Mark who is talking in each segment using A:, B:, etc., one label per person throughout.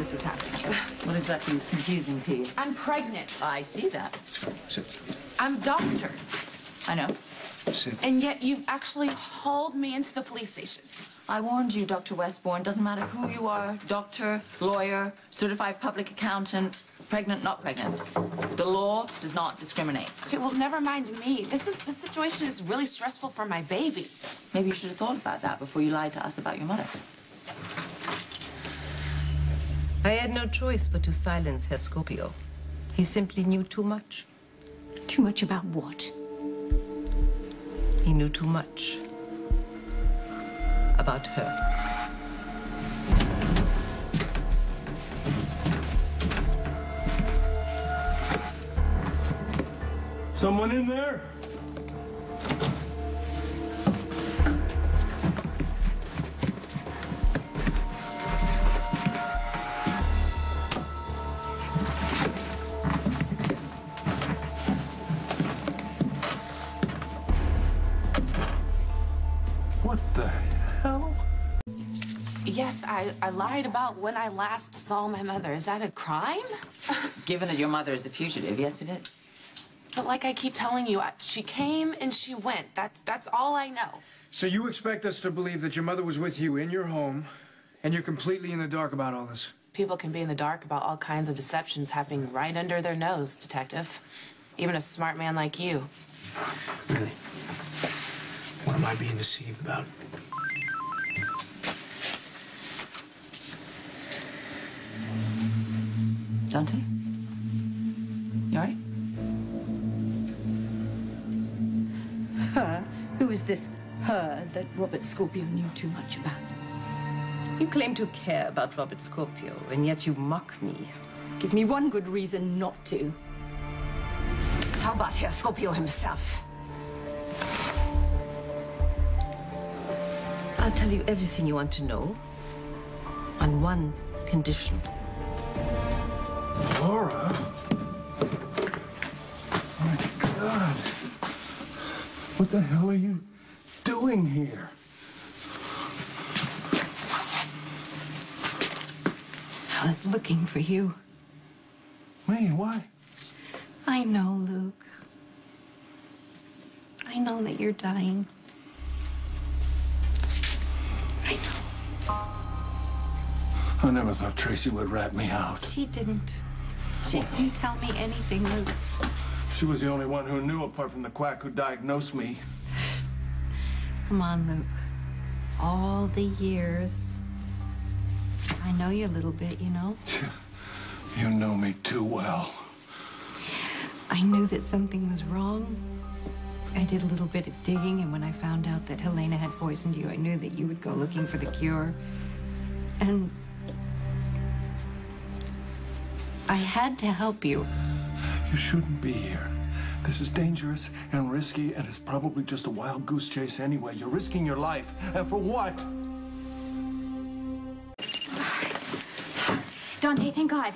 A: this is happening.
B: What exactly is confusing to you?
A: I'm pregnant.
B: I see that.
C: Sit.
A: I'm a doctor.
B: I know.
C: Sit.
A: And yet you've actually hauled me into the police station.
B: I warned you, Dr. Westbourne. Doesn't matter who you are, doctor, lawyer, certified public accountant, pregnant, not pregnant. The law does not discriminate.
A: Okay, well, never mind me. This situation is really stressful for my baby.
B: Maybe you should have thought about that before you lied to us about your mother.
D: I had no choice but to silence Herr Scorpio. He simply knew too much.
E: Too much about what?
D: He knew too much about her.
F: Someone in there? What the hell?
A: Yes, I lied about when I last saw my mother. Is that a crime?
B: Given that your mother is a fugitive, yes, it is.
A: But like I keep telling you, she came and she went. That's all I know.
C: So you expect us to believe that your mother was with you in your home, and you're completely in the dark about all this?
A: People can be in the dark about all kinds of deceptions happening right under their nose, Detective. Even a smart man like you.
C: Really? What am I being deceived about?
B: Dante? You all right?
E: Her? Who is this her that Robert Scorpio knew too much about?
D: You claim to care about Robert Scorpio, and yet you mock me.
E: Give me one good reason not to.
G: How about Herr Scorpio himself?
D: I'll tell you everything you want to know, on one condition.
F: Laura? My God. What the hell are you doing here?
E: I was looking for you.
F: Me? Why?
E: I know, Luke. I know that you're dying. I know.
F: I never thought Tracy would rat me out.
E: She didn't. She didn't tell me anything, Luke.
F: She was the only one who knew, apart from the quack who diagnosed me.
E: Come on, Luke. All the years. I know you a little bit, you know?
F: You know me too well.
E: I knew that something was wrong. I did a little bit of digging, and when I found out that Helena had poisoned you, I knew that you would go looking for the cure. And I had to help you.
F: You shouldn't be here. This is dangerous and risky, and it's probably just a wild goose chase anyway. You're risking your life, and for what?
E: Dante, thank God.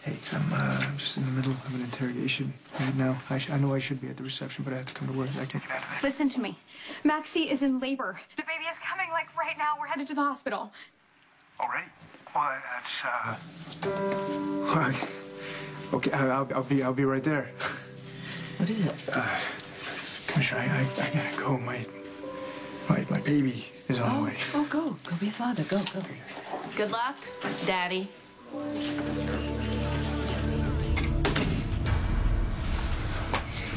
C: Hey, I'm just in the middle of an interrogation right now. I know I should be at the reception, but I have to come to work. I can't.
H: Listen to me. Maxie is in labor. The baby is coming, like, right now. We're headed to the hospital.
F: Already? Well, that's,
C: All right. Okay, I'll be right there.
B: What is it?
C: Commissioner, I gotta go. My baby is on the way.
B: Oh, go. Go be a father. Go.
A: Good luck, Daddy.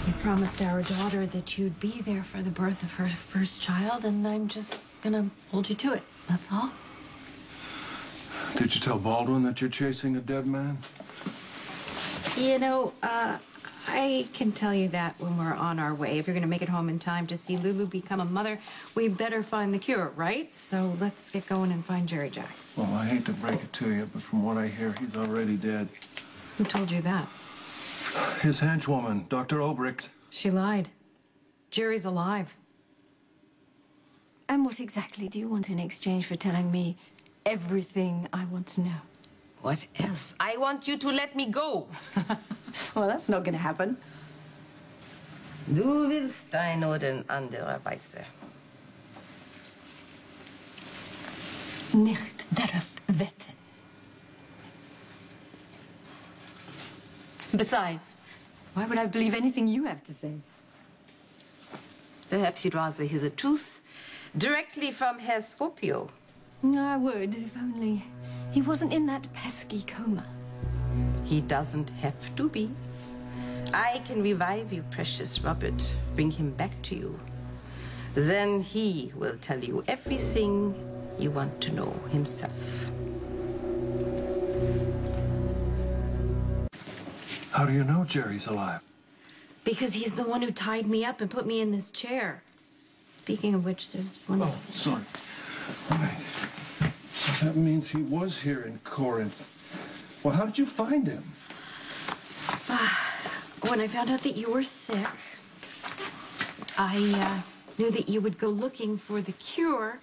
E: You promised our daughter that you'd be there for the birth of her first child, and I'm just gonna hold you to it. That's all.
F: Did you tell Baldwin that you're chasing a dead man?
E: You know, I can tell you that when we're on our way. If you're gonna make it home in time to see Lulu become a mother, we better find the cure, right? So let's get going and find Jerry Jacks.
F: Well, I hate to break it to you, but from what I hear, he's already dead.
E: Who told you that?
F: His henchwoman, Dr. Obricht.
E: She lied. Jerry's alive.
G: And what exactly do you want in exchange for telling me everything I want to know?
D: What else? I want you to let me go.
G: Well, that's not going to happen.
D: Du willst ein oder andere Weise.
G: Nicht darf wetten. Besides, why would I believe anything you have to say?
D: Perhaps you'd rather hear the truth directly from Herr Scorpio.
G: I would, if only he wasn't in that pesky coma.
D: He doesn't have to be. I can revive you, precious Robert, bring him back to you. Then he will tell you everything you want to know himself.
F: How do you know Jerry's alive?
E: Because he's the one who tied me up and put me in this chair. Speaking of which, there's one...
F: Oh, sorry. Right. So that means he was here in Corinth. Well, how did you find him?
E: When I found out that you were sick, I knew that you would go looking for the cure.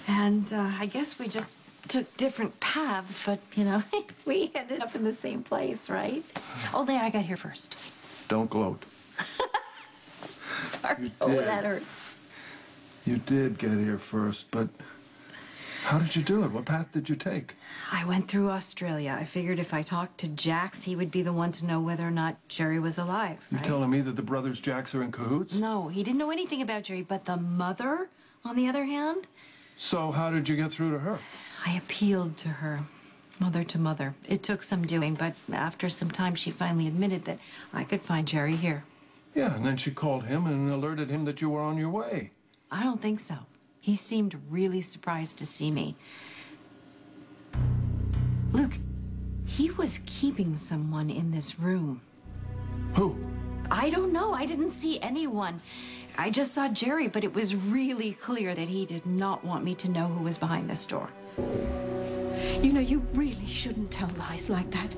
E: And I guess we just took different paths, but, you know, we ended up in the same place, right? Only I got here first.
F: Don't gloat.
E: Sorry.
F: You
E: Oh,
F: did.
E: that hurts.
F: You did get here first, but how did you do it? What path did you take?
E: I went through Australia. I figured if I talked to Jax, he would be the one to know whether or not Jerry was alive,
F: You
E: right?
F: telling me that the brothers Jacks are in cahoots?
E: No, he didn't know anything about Jerry, but the mother, on the other hand,
F: So how did you get through to her?
E: I appealed to her, mother to mother. It took some doing, but after some time, she finally admitted that I could find Jerry here.
F: Yeah, and then she called him and alerted him that you were on your way.
E: I don't think so. He seemed really surprised to see me. Luke, he was keeping someone in this room.
F: Who?
E: I don't know. I didn't see anyone. I just saw Jerry, but it was really clear that he did not want me to know who was behind this door.
G: You know, you really shouldn't tell lies like that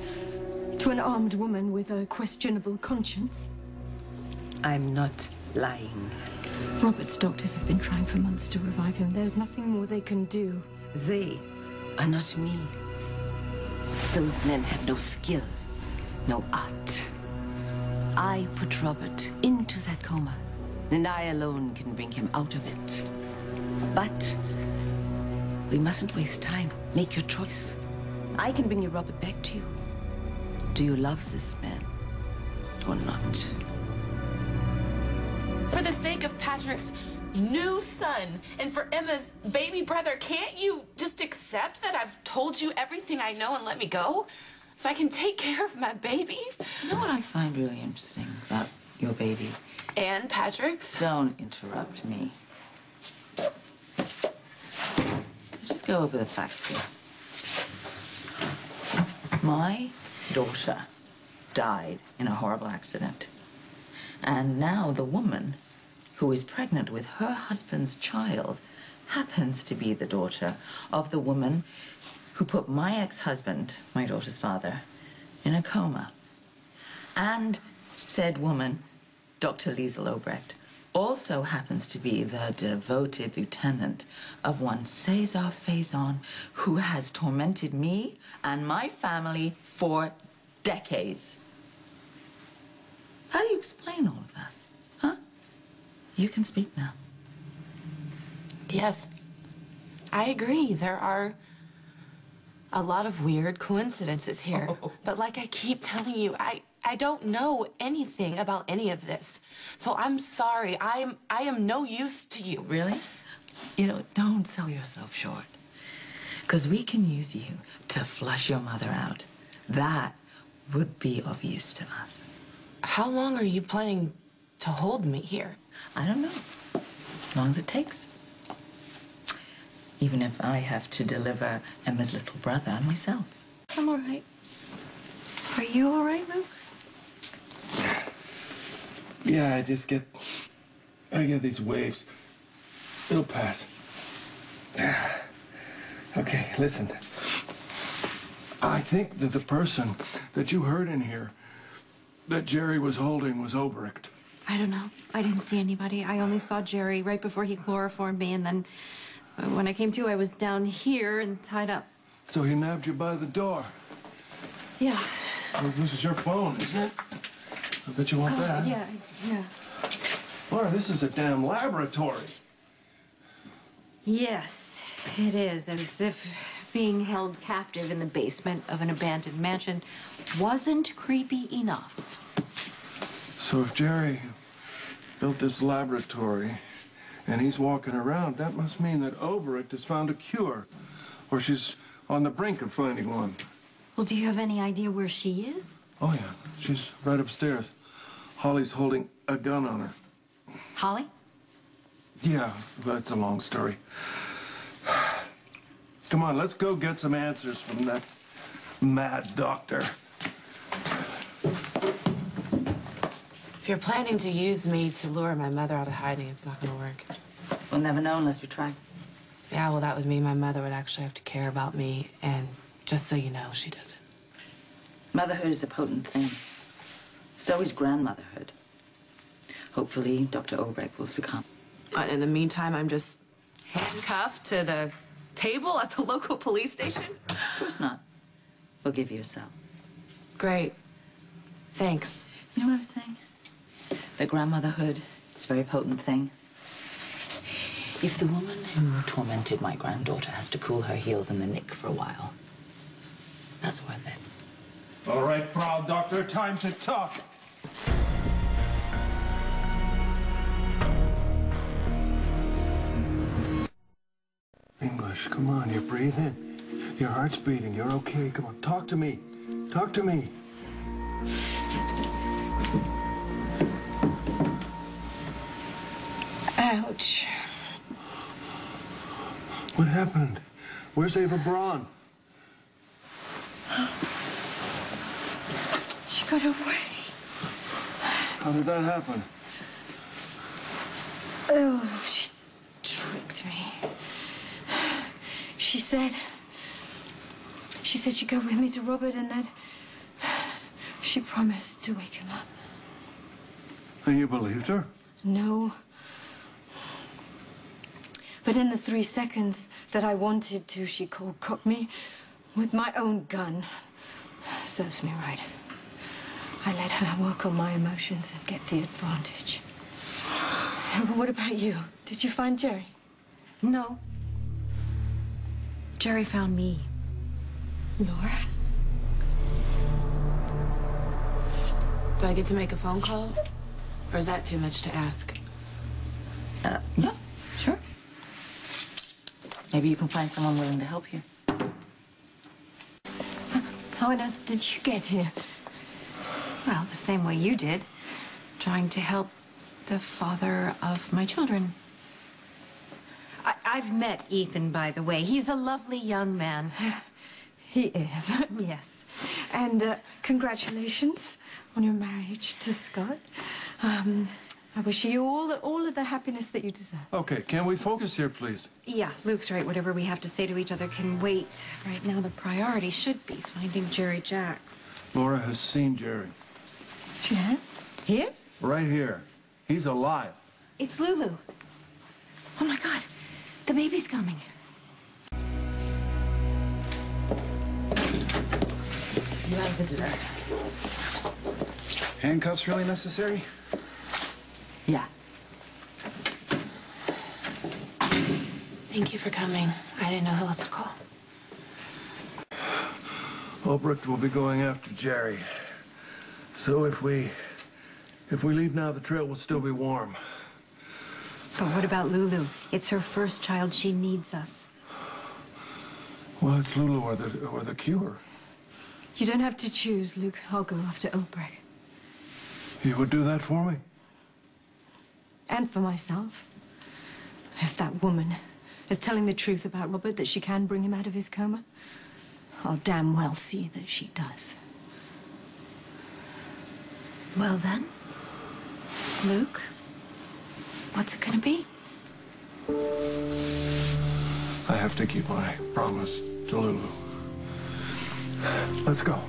G: to an armed woman with a questionable conscience.
D: I'm not lying.
G: Robert's doctors have been trying for months to revive him. There's nothing more they can do.
D: They are not me. Those men have no skill, no art. I put Robert into that coma, and I alone can bring him out of it. But we mustn't waste time. Make your choice. I can bring your Robert back to you. Do you love this man or not?
A: For the sake of Patrick's new son and for Emma's baby brother, can't you just accept that I've told you everything I know and let me go so I can take care of my baby?
B: You know what I find really interesting about your baby?
A: And Patrick's?
B: Don't interrupt me. Let's just go over the facts here. My daughter died in a horrible accident. And now the woman who is pregnant with her husband's child happens to be the daughter of the woman who put my ex-husband, my daughter's father, in a coma. And said woman, Dr. Liesel Obrecht, also happens to be the devoted lieutenant of one Cesar Faison, who has tormented me and my family for decades. How do you explain all of that? Huh? You can speak now.
A: Yes, I agree. There are a lot of weird coincidences here. But like I keep telling you, I don't know anything about any of this. So I'm sorry. I am no use to you.
B: Really? You know, don't sell yourself short. Because we can use you to flush your mother out. That would be of use to us.
A: How long are you planning to hold me here?
B: I don't know. As long as it takes. Even if I have to deliver Emma's little brother myself.
E: I'm all right. Are you all right, Luke?
F: Yeah, I get these waves. It'll pass. Okay, listen. I think that the person that you heard in here that Jerry was holding was Obrecht.
E: I don't know. I didn't see anybody. I only saw Jerry right before he chloroformed me, and then when I came to, I was down here and tied up.
F: So he nabbed you by the door.
E: Yeah.
F: Well, this is your phone, isn't it? I bet you want that.
E: Yeah.
F: Laura, this is a damn laboratory.
E: Yes, it is. As if being held captive in the basement of an abandoned mansion wasn't creepy enough.
F: So if Jerry built this laboratory and he's walking around, that must mean that Obrecht has found a cure. Or she's on the brink of finding one.
E: Well, do you have any idea where she is?
F: Oh, yeah. She's right upstairs. Holly's holding a gun on her.
E: Holly?
F: Yeah, but it's a long story. Come on, let's go get some answers from that mad doctor.
A: If you're planning to use me to lure my mother out of hiding, it's not gonna work.
B: We'll never know unless we try.
A: Yeah, well, that would mean my mother would actually have to care about me, and just so you know, she doesn't.
B: Motherhood is a potent thing. So is grandmotherhood. Hopefully, Dr. Obrecht will succumb.
A: In the meantime, I'm just handcuffed to the table at the local police station?
B: Of course not. We'll give you a cell.
A: Great. Thanks.
B: You know what I was saying? That grandmotherhood is a very potent thing. If the woman who tormented my granddaughter has to cool her heels in the nick for a while, that's worth it.
F: All right, Frau Doctor, time to talk. English, come on, you're breathing. Your heart's beating, you're okay. Come on, talk to me. Talk to me.
E: Ouch.
F: What happened? Where's Ava Braun?
G: She got away.
F: How did that happen?
G: Oh, she tricked me. She said she'd go with me to Robert and that she promised to wake him up.
F: And you believed her?
G: No. But in the 3 seconds that I wanted to, she cold cocked me with my own gun. Serves me right. I let her work on my emotions and get the advantage. But what about you? Did you find Jerry?
E: No. Jerry found me.
G: Laura?
A: Do I get to make a phone call? Or is that too much to ask?
B: Yeah, sure. Maybe you can find someone willing to help you.
G: How on earth did you get here?
E: Well, the same way you did. Trying to help the father of my children. I've met Ethan, by the way. He's a lovely young man.
G: He is.
E: Yes.
G: And congratulations on your marriage to Scott. I wish you all of the happiness that you deserve.
F: Okay, can we focus here, please?
E: Yeah, Luke's right. Whatever we have to say to each other can wait. Right now, the priority should be finding Jerry Jacks.
F: Laura has seen Jerry.
G: She has? Here?
F: Right here. He's alive.
E: It's Lulu. Oh, my God. The baby's coming.
B: You have a visitor.
C: Handcuffs really necessary?
B: Yeah.
A: Thank you for coming. I didn't know who else to call.
F: Obrecht will be going after Jerry. So if we leave now, the trail will still be warm.
E: But what about Lulu? It's her first child. She needs us.
F: Well, it's Lulu or the cure.
G: You don't have to choose, Luke. I'll go after Obrecht.
F: You would do that for me?
G: And for myself. If that woman is telling the truth about Robert, that she can bring him out of his coma, I'll damn well see that she does.
E: Well, then, Luke, what's it gonna be?
F: I have to keep my promise to Lulu. Let's go.